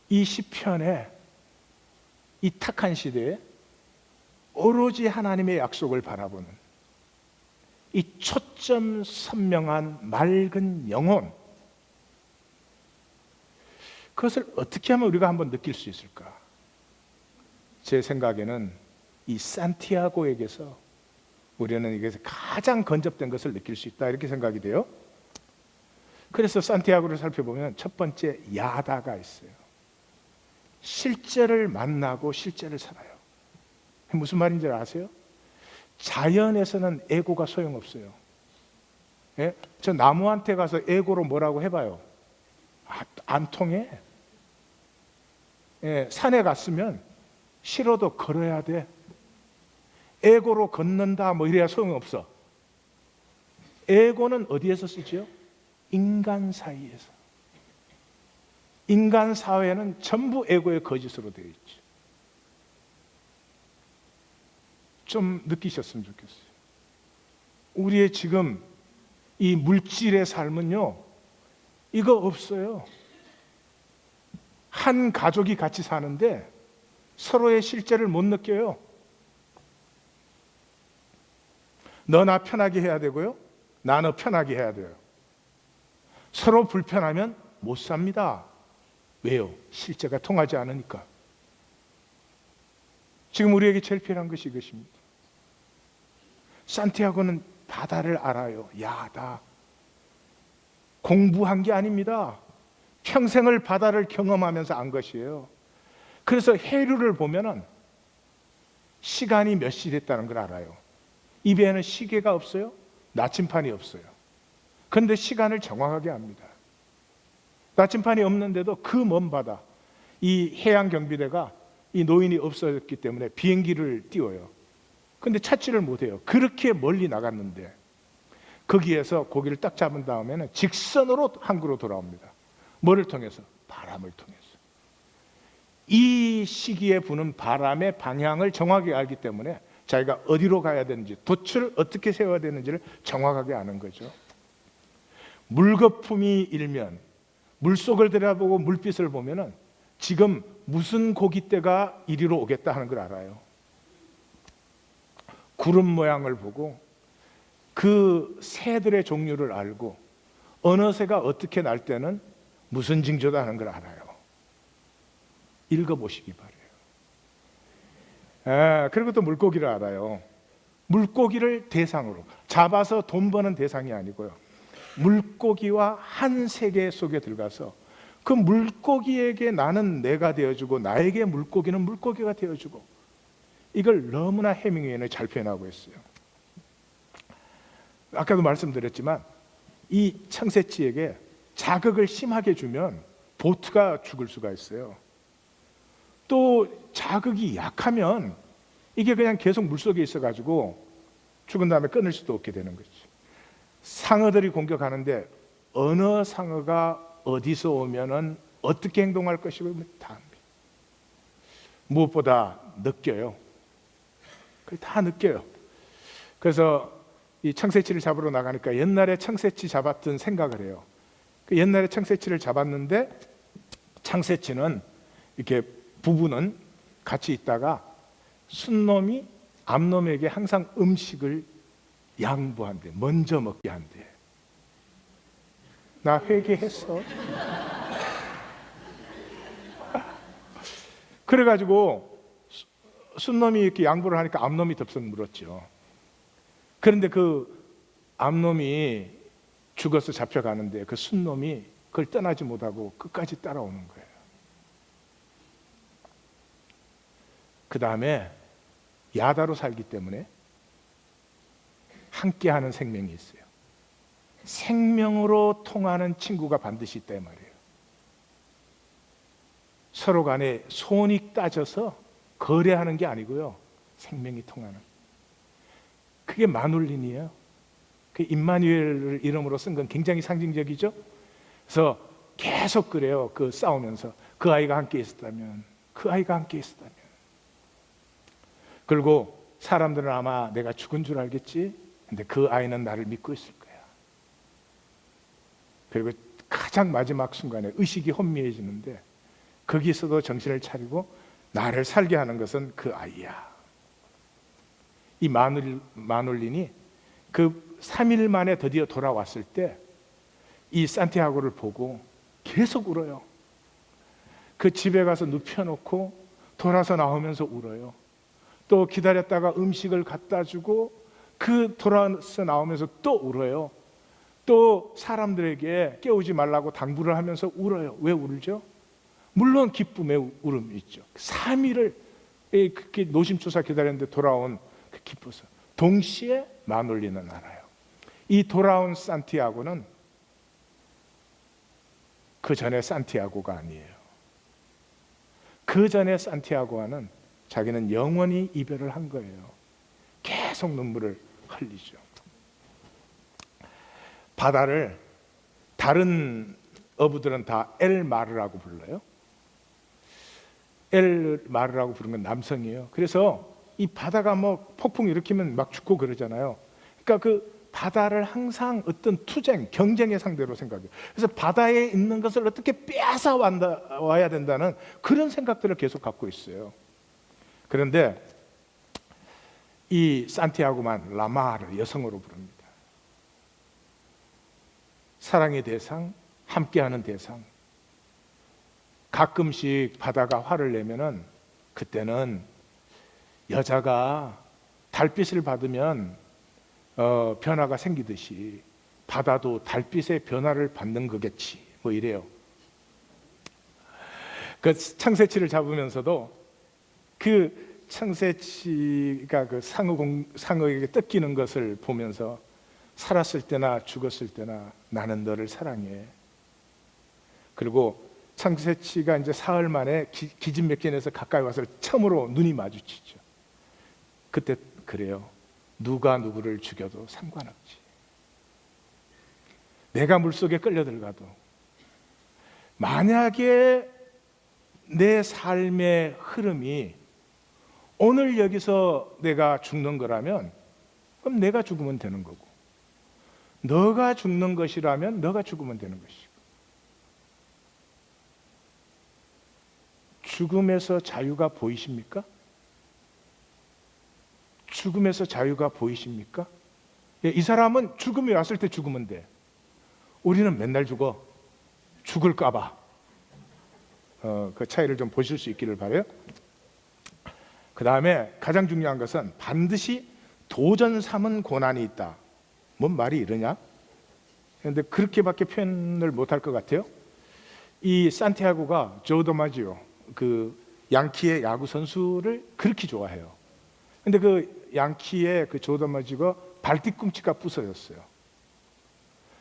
이 시편에 이 탁한 시대에 오로지 하나님의 약속을 바라보는 이 초점 선명한 맑은 영혼, 그것을 어떻게 하면 우리가 한번 느낄 수 있을까? 제 생각에는 이 산티아고에게서 우리는 이게 가장 건접된 것을 느낄 수 있다, 이렇게 생각이 돼요. 그래서 산티아고를 살펴보면 첫 번째 야다가 있어요. 실제를 만나고 실제를 살아요. 무슨 말인지 아세요? 자연에서는 에고가 소용없어요. 예? 저 나무한테 가서 에고로 뭐라고 해봐요. 안 통해. 예, 산에 갔으면 싫어도 걸어야 돼. 에고로 걷는다 뭐 이래야 소용없어. 에고는 어디에서 쓰죠? 인간 사이에서. 인간 사회는 전부 에고의 거짓으로 되어 있죠. 좀 느끼셨으면 좋겠어요. 우리의 지금 이 물질의 삶은요, 이거 없어요. 한 가족이 같이 사는데 서로의 실제를 못 느껴요. 너 나 편하게 해야 되고요, 나 너 편하게 해야 돼요. 서로 불편하면 못 삽니다. 왜요? 실제가 통하지 않으니까. 지금 우리에게 제일 필요한 것이 이것입니다. 산티아고는 바다를 알아요. 야다. 공부한 게 아닙니다. 평생을 바다를 경험하면서 안 것이에요. 그래서 해류를 보면은 시간이 몇 시 됐다는 걸 알아요. 이 배에는 시계가 없어요. 나침판이 없어요. 그런데 시간을 정확하게 압니다. 나침판이 없는데도 그 먼 바다, 이 해양 경비대가 이 노인이 없어졌기 때문에 비행기를 띄워요. 근데 찾지를 못해요. 그렇게 멀리 나갔는데 거기에서 고기를 딱 잡은 다음에는 직선으로 항구로 돌아옵니다. 뭐를 통해서? 바람을 통해서. 이 시기에 부는 바람의 방향을 정확하게 알기 때문에 자기가 어디로 가야 되는지, 돛을 어떻게 세워야 되는지를 정확하게 아는 거죠. 물거품이 일면 물속을 들여다보고 물빛을 보면은 지금 무슨 고깃대가 이리로 오겠다 하는 걸 알아요. 구름 모양을 보고 그 새들의 종류를 알고 어느 새가 어떻게 날 때는 무슨 징조다 하는 걸 알아요. 읽어보시기 바래요. 그리고 또 물고기를 알아요. 물고기를 대상으로 잡아서 돈 버는 대상이 아니고요, 물고기와 한 세계 속에 들어가서 그 물고기에게 나는 내가 되어주고 나에게 물고기는 물고기가 되어주고, 이걸 너무나 해밍웨이는 잘 표현하고 있어요. 아까도 말씀드렸지만 이 청새치에게 자극을 심하게 주면 보트가 죽을 수가 있어요. 또 자극이 약하면 이게 그냥 계속 물속에 있어가지고 죽은 다음에 끊을 수도 없게 되는 거죠. 상어들이 공격하는데 어느 상어가 어디서 오면은 어떻게 행동할 것이고 다 압니다. 무엇보다 느껴요. 다 느껴요. 그래서 이 청새치를 잡으러 나가니까 옛날에 청새치 잡았던 생각을 해요. 그 옛날에 청새치를 잡았는데 청새치는 이렇게 부부는 같이 있다가 순놈이 암놈에게 항상 음식을 양보한대. 먼저 먹게 한대. 나 회개했어. 그래가지고 순놈이 이렇게 양보를 하니까 암놈이 덥석 물었죠. 그런데 그 암놈이 죽어서 잡혀가는데 그 순놈이 그걸 떠나지 못하고 끝까지 따라오는 거예요. 그 다음에 야다로 살기 때문에 함께하는 생명이 있어요. 생명으로 통하는 친구가 반드시 있다 이 말이에요. 서로 간에 손이 따져서 거래하는 게 아니고요, 생명이 통하는. 그게 마눌린이에요. 그 임마누엘을 이름으로 쓴 건 굉장히 상징적이죠. 그래서 계속 그래요. 그 싸우면서 그 아이가 함께 있었다면, 그 아이가 함께 있었다면. 그리고 사람들은 아마 내가 죽은 줄 알겠지, 근데 그 아이는 나를 믿고 있을 거야. 그리고 가장 마지막 순간에 의식이 혼미해지는데 거기서도 정신을 차리고 나를 살게 하는 것은 그 아이야. 이 마눌린이 그 3일 만에 드디어 돌아왔을 때 이 산티아고를 보고 계속 울어요. 그 집에 가서 눕혀놓고 돌아서 나오면서 울어요. 또 기다렸다가 음식을 갖다 주고 그 돌아서 나오면서 또 울어요. 또 사람들에게 깨우지 말라고 당부를 하면서 울어요. 왜 울죠? 물론 기쁨의 울음이 있죠. 3일을 그렇게 노심초사 기다렸는데 돌아온 그 기뻐서 동시에 마눌리는 알아요. 이 돌아온 산티아고는 그 전에 산티아고가 아니에요. 그 전에 산티아고와는 자기는 영원히 이별을 한 거예요. 계속 눈물을 흘리죠. 바다를 다른 어부들은 다 엘마르라고 불러요. 엘마르라고 부르면 남성이에요. 그래서 이 바다가 뭐 폭풍 일으키면 막 죽고 그러잖아요. 그러니까 그 바다를 항상 어떤 투쟁, 경쟁의 상대로 생각해요. 그래서 바다에 있는 것을 어떻게 빼앗아 와야 된다는 그런 생각들을 계속 갖고 있어요. 그런데 이 산티아고만 라마르, 여성으로 부릅니다. 사랑의 대상, 함께하는 대상. 가끔씩 바다가 화를 내면은 그때는 여자가 달빛을 받으면 변화가 생기듯이 바다도 달빛의 변화를 받는 거겠지, 뭐 이래요. 그 청새치를 잡으면서도 그 청새치가 그 상어에게 뜯기는 것을 보면서 살았을 때나 죽었을 때나 나는 너를 사랑해. 그리고 청새치가 이제 사흘 만에 기진맥진해서 가까이 와서 처음으로 눈이 마주치죠. 그때 그래요. 누가 누구를 죽여도 상관없지. 내가 물속에 끌려 들어가도 만약에 내 삶의 흐름이 오늘 여기서 내가 죽는 거라면 그럼 내가 죽으면 되는 거고, 너가 죽는 것이라면 너가 죽으면 되는 것이고. 죽음에서 자유가 보이십니까? 죽음에서 자유가 보이십니까? 이 사람은 죽음이 왔을 때 죽으면 돼. 우리는 맨날 죽어. 죽을까 봐. 그 차이를 좀 보실 수 있기를 바라요. 그 다음에 가장 중요한 것은 반드시 도전 삼은 고난이 있다. 뭔 말이 이러냐? 그런데 그렇게밖에 표현을 못할 것 같아요. 이 산티아고가 조 도마지오, 그 양키의 야구 선수를 그렇게 좋아해요. 근데 그 양키의 그 조 도마지오가 발뒤꿈치가 부서졌어요.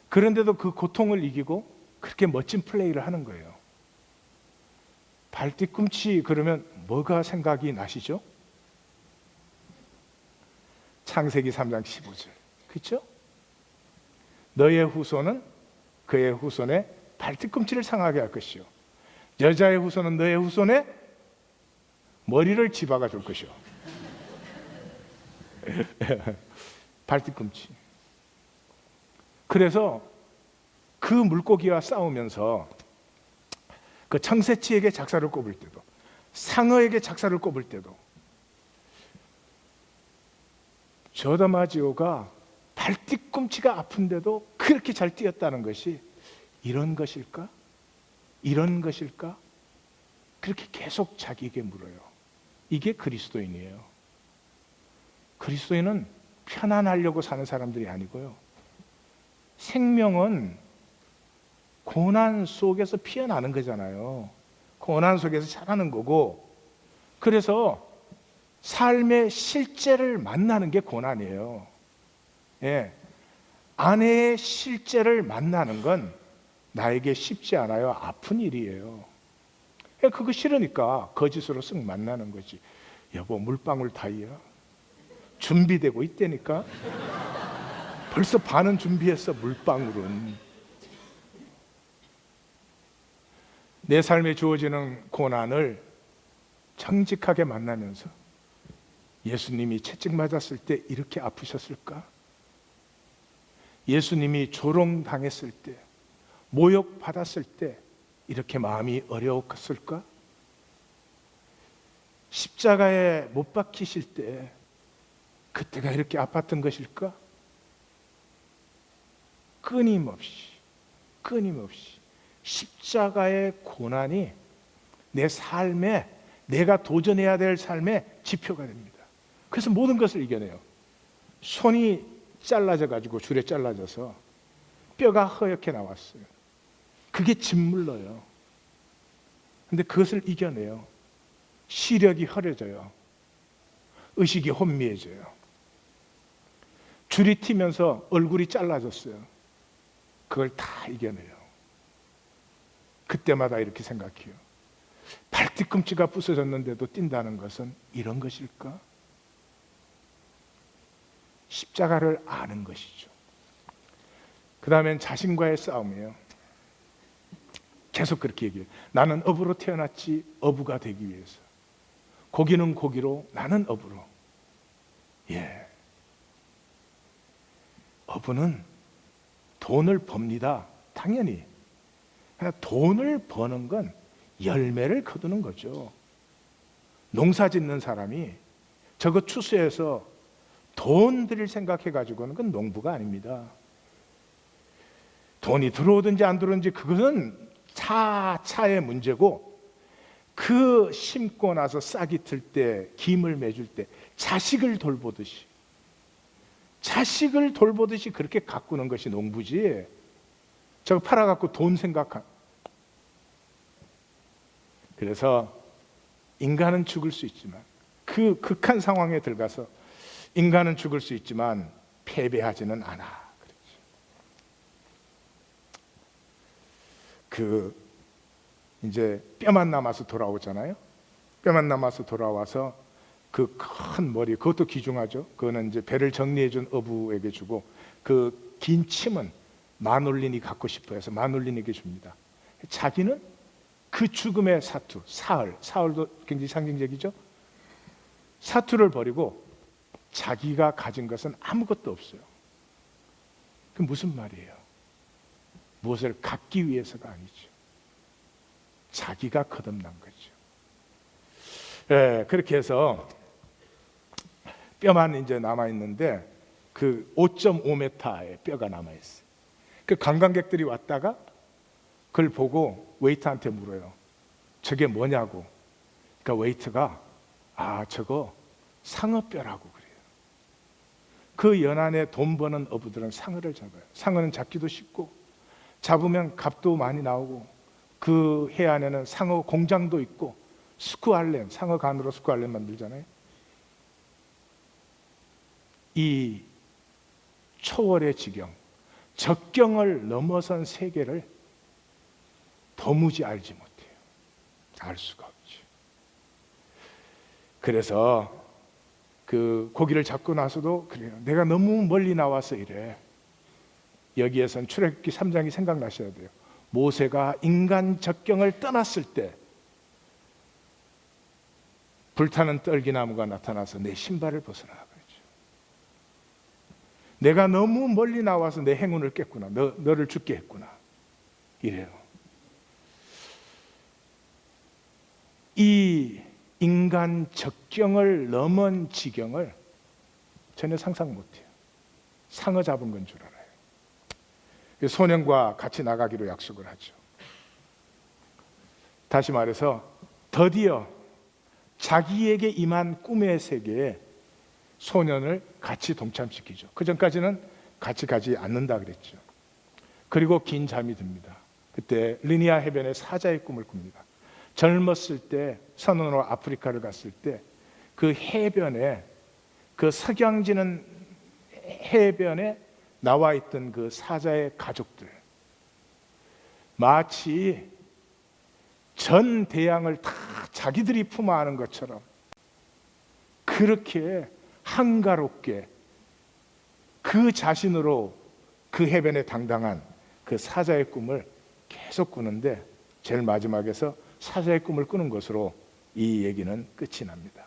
그런데도 그 고통을 이기고 그렇게 멋진 플레이를 하는 거예요. 발뒤꿈치 그러면 뭐가 생각이 나시죠? 창세기 3장 15절. 그렇죠? 너의 후손은 그의 후손의 발뒤꿈치를 상하게 할 것이요, 여자의 후손은 너의 후손의 머리를 집어가 줄 것이요. 발뒤꿈치. 그래서 그 물고기와 싸우면서 그 청새치에게 작사를 꼽을 때도, 상어에게 작사를 꼽을 때도 조다마지오가 발뒤꿈치가 아픈데도 그렇게 잘 뛰었다는 것이 이런 것일까? 이런 것일까? 그렇게 계속 자기에게 물어요. 이게 그리스도인이에요. 그리스도인은 편안하려고 사는 사람들이 아니고요, 생명은 고난 속에서 피어나는 거잖아요. 고난 속에서 자라는 거고, 그래서 삶의 실제를 만나는 게 고난이에요. 예. 아내의 실제를 만나는 건 나에게 쉽지 않아요. 아픈 일이에요. 그거 싫으니까 거짓으로 쓱 만나는 거지. 여보, 물방울 다이야. 준비되고 있다니까. 벌써 반은 준비했어. 물방울은. 내 삶에 주어지는 고난을 정직하게 만나면서 예수님이 채찍 맞았을 때 이렇게 아프셨을까? 예수님이 조롱당했을 때, 모욕받았을 때 이렇게 마음이 어려웠을까? 십자가에 못 박히실 때 그때가 이렇게 아팠던 것일까? 끊임없이 십자가의 고난이 내 삶에, 내가 도전해야 될 삶의 지표가 됩니다. 그래서 모든 것을 이겨내요. 손이 잘라져 가지고, 줄에 잘라져서 뼈가 허옇게 나왔어요. 그게 짓물러요. 근데 그것을 이겨내요. 시력이 흐려져요. 의식이 혼미해져요. 줄이 튀면서 얼굴이 잘라졌어요. 그걸 다 이겨내요. 그때마다 이렇게 생각해요. 발뒤꿈치가 부서졌는데도 뛴다는 것은 이런 것일까? 십자가를 아는 것이죠. 그 다음엔 자신과의 싸움이에요. 계속 그렇게 얘기해요. 나는 어부로 태어났지 어부가 되기 위해서. 고기는 고기로, 나는 어부로. 예. 어부는 돈을 법니다. 당연히. 돈을 버는 건 열매를 거두는 거죠. 농사 짓는 사람이 저거 추수해서 돈 들일 생각해가지고는 그건 농부가 아닙니다. 돈이 들어오든지 안 들어오든지 그것은 차의 문제고, 그 심고 나서 싹이 틀 때, 김을 맺을 때 자식을 돌보듯이 그렇게 가꾸는 것이 농부지, 저거 팔아갖고 돈 생각한. 그래서 인간은 죽을 수 있지만, 그 극한 상황에 들어가서 인간은 죽을 수 있지만 패배하지는 않아. 이제 뼈만 남아서 돌아오잖아요. 뼈만 남아서 돌아와서 그 큰 머리, 그것도 귀중하죠. 그거는 이제 배를 정리해준 어부에게 주고, 그 긴 침은 마놀린이 갖고 싶어 해서 마놀린에게 줍니다. 자기는 그 죽음의 사투, 사흘도 굉장히 상징적이죠. 사투를 버리고 자기가 가진 것은 아무것도 없어요. 그 무슨 말이에요? 무엇을 갖기 위해서가 아니죠. 자기가 거듭난 거죠. 예, 그렇게 해서 뼈만 이제 남아 있는데 그 5.5m의 뼈가 남아 있어요. 그 관광객들이 왔다가 그걸 보고 웨이터한테 물어요. 저게 뭐냐고. 그러니까 웨이터가 저거 상어뼈라고 그래요. 그 연안에 돈 버는 어부들은 상어를 잡아요. 상어는 잡기도 쉽고, 잡으면 값도 많이 나오고, 그 해안에는 상어 공장도 있고, 스쿠알렌, 상어 간으로 스쿠알렌 만들잖아요. 이 초월의 지경, 적경을 넘어선 세계를 도무지 알지 못해요. 알 수가 없죠. 그래서 그 고기를 잡고 나서도 그래요. 내가 너무 멀리 나와서 이래. 여기에선 출애굽기 3장이 생각나셔야 돼요. 모세가 인간 적경을 떠났을 때 불타는 떨기나무가 나타나서 내 신발을 벗어나 그랬죠. 내가 너무 멀리 나와서 내 행운을 깼구나. 너를 죽게 했구나. 이래요. 이 인간 적경을 넘은 지경을 전혀 상상 못해요. 상어 잡은 건 줄 알아요. 소년과 같이 나가기로 약속을 하죠. 다시 말해서 드디어 자기에게 임한 꿈의 세계에 소년을 같이 동참시키죠. 그 전까지는 같이 가지 않는다 그랬죠. 그리고 긴 잠이 듭니다. 그때 리니아 해변에 사자의 꿈을 꿉니다. 젊었을 때 선원으로 아프리카를 갔을 때 그 해변에, 그 석양지는 해변에 나와 있던 그 사자의 가족들, 마치 전 대양을 다 자기들이 품어안은 것처럼 그렇게 한가롭게 그 자신으로 그 해변에 당당한 그 사자의 꿈을 계속 꾸는데, 제일 마지막에서 사자의 꿈을 꾸는 것으로 이 얘기는 끝이 납니다.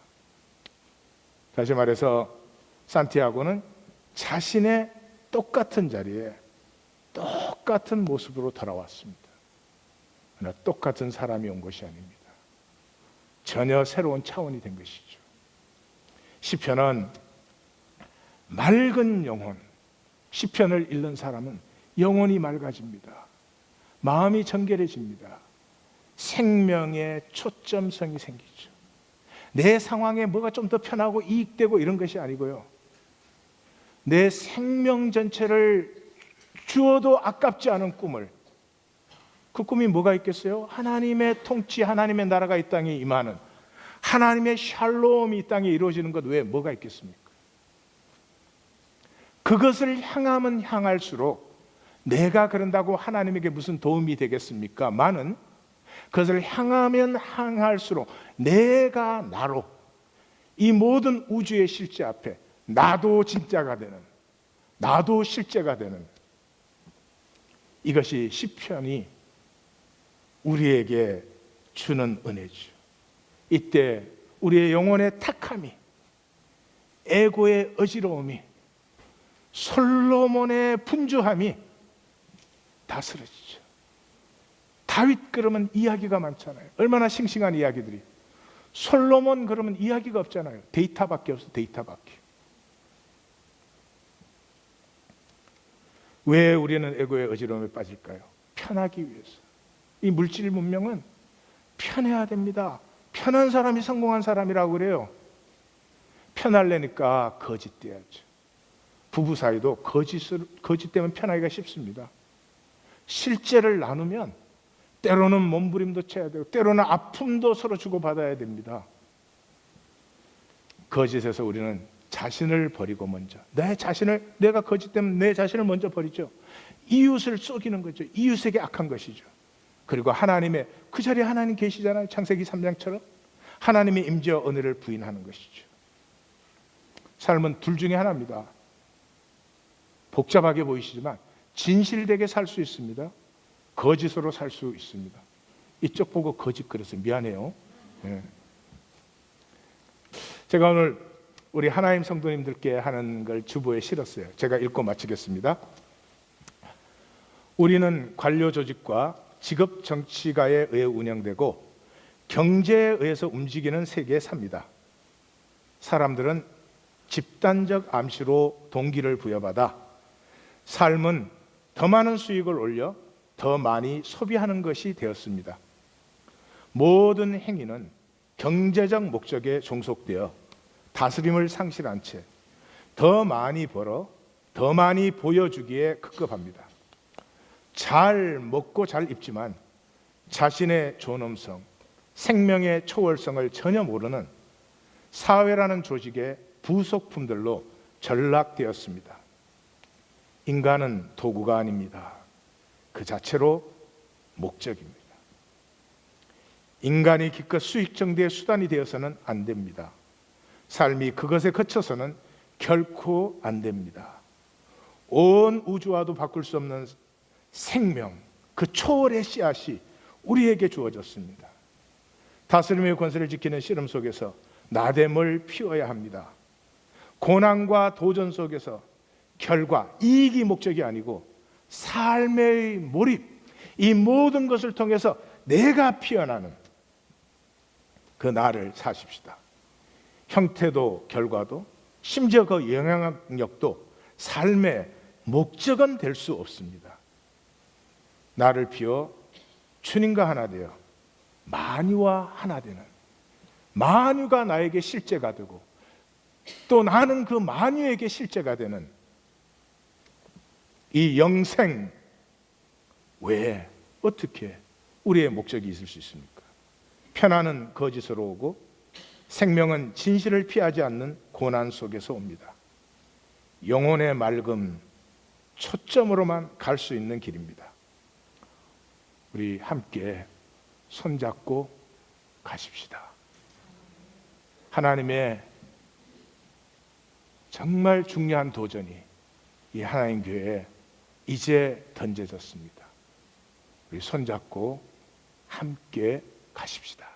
다시 말해서 산티아고는 자신의 똑같은 자리에 똑같은 모습으로 돌아왔습니다. 그러나 똑같은 사람이 온 것이 아닙니다. 전혀 새로운 차원이 된 것이죠. 시편은 맑은 영혼, 시편을 읽는 사람은 영혼이 맑아집니다. 마음이 정결해집니다. 생명의 초점성이 생기죠. 내 상황에 뭐가 좀 더 편하고 이익되고 이런 것이 아니고요, 내 생명 전체를 주어도 아깝지 않은 꿈을, 그 꿈이 뭐가 있겠어요? 하나님의 통치, 하나님의 나라가 이 땅에 임하는, 하나님의 샬롬이 이 땅에 이루어지는 것 외에 뭐가 있겠습니까? 그것을 향하면 향할수록 내가 그런다고 하나님에게 무슨 도움이 되겠습니까? 많은 그것을 향하면 향할수록 내가 나로 이 모든 우주의 실제 앞에 나도 진짜가 되는, 나도 실제가 되는, 이것이 시편이 우리에게 주는 은혜죠. 이때 우리의 영혼의 탁함이, 에고의 어지러움이, 솔로몬의 분주함이 다 쓰러지죠. 다윗 그러면 이야기가 많잖아요. 얼마나 싱싱한 이야기들이. 솔로몬 그러면 이야기가 없잖아요. 데이터밖에 없어, 데이터밖에. 왜 우리는 에고의 어지러움에 빠질까요? 편하기 위해서. 이 물질 문명은 편해야 됩니다. 편한 사람이 성공한 사람이라고 그래요. 편하려니까 거짓돼야죠. 부부 사이도 거짓되면 편하기가 쉽습니다. 실제를 나누면 때로는 몸부림도 쳐야 되고 때로는 아픔도 서로 주고받아야 됩니다. 거짓에서 우리는 자신을 버리고 먼저, 내가 거짓되면 내 자신을 먼저 버리죠. 이웃을 속이는 거죠. 이웃에게 악한 것이죠. 그리고 하나님의, 그 자리에 하나님 계시잖아요. 창세기 3장처럼 하나님의 임재와 은혜를 부인하는 것이죠. 삶은 둘 중에 하나입니다. 복잡하게 보이시지만 진실되게 살 수 있습니다. 거짓으로 살 수 있습니다. 이쪽 보고 거짓 그랬어요. 미안해요. 네. 제가 오늘 우리 하나님 성도님들께 하는 걸 주보에 실었어요. 제가 읽고 마치겠습니다. 우리는 관료 조직과 직업 정치가에 의해 운영되고 경제에 의해서 움직이는 세계에 삽니다. 사람들은 집단적 암시로 동기를 부여받아 삶은 더 많은 수익을 올려 더 많이 소비하는 것이 되었습니다. 모든 행위는 경제적 목적에 종속되어 다스림을 상실한 채 더 많이 벌어 더 많이 보여주기에 급급합니다. 잘 먹고 잘 입지만 자신의 존엄성, 생명의 초월성을 전혀 모르는 사회라는 조직의 부속품들로 전락되었습니다. 인간은 도구가 아닙니다. 그 자체로 목적입니다. 인간이 기껏 수익 정대의 수단이 되어서는 안 됩니다. 삶이 그것에 그쳐서는 결코 안 됩니다. 온 우주와도 바꿀 수 없는 생명, 그 초월의 씨앗이 우리에게 주어졌습니다. 다스림의 권세를 지키는 씨름 속에서 나됨을 피워야 합니다. 고난과 도전 속에서 결과, 이익이 목적이 아니고 삶의 몰입, 이 모든 것을 통해서 내가 피어나는 그 나를 사십시다. 형태도 결과도 심지어 그 영향력도 삶의 목적은 될 수 없습니다. 나를 비워 주님과 하나 되어 만유와 하나 되는, 만유가 나에게 실제가 되고 또 나는 그 만유에게 실제가 되는 이 영생 외에 어떻게 우리의 목적이 있을 수 있습니까? 편안은 거짓으로 오고 생명은 진실을 피하지 않는 고난 속에서 옵니다. 영혼의 맑음, 초점으로만 갈 수 있는 길입니다. 우리 함께 손잡고 가십시다. 하나님의 정말 중요한 도전이 이 하나님 교회에 이제 던져졌습니다. 우리 손잡고 함께 가십시다.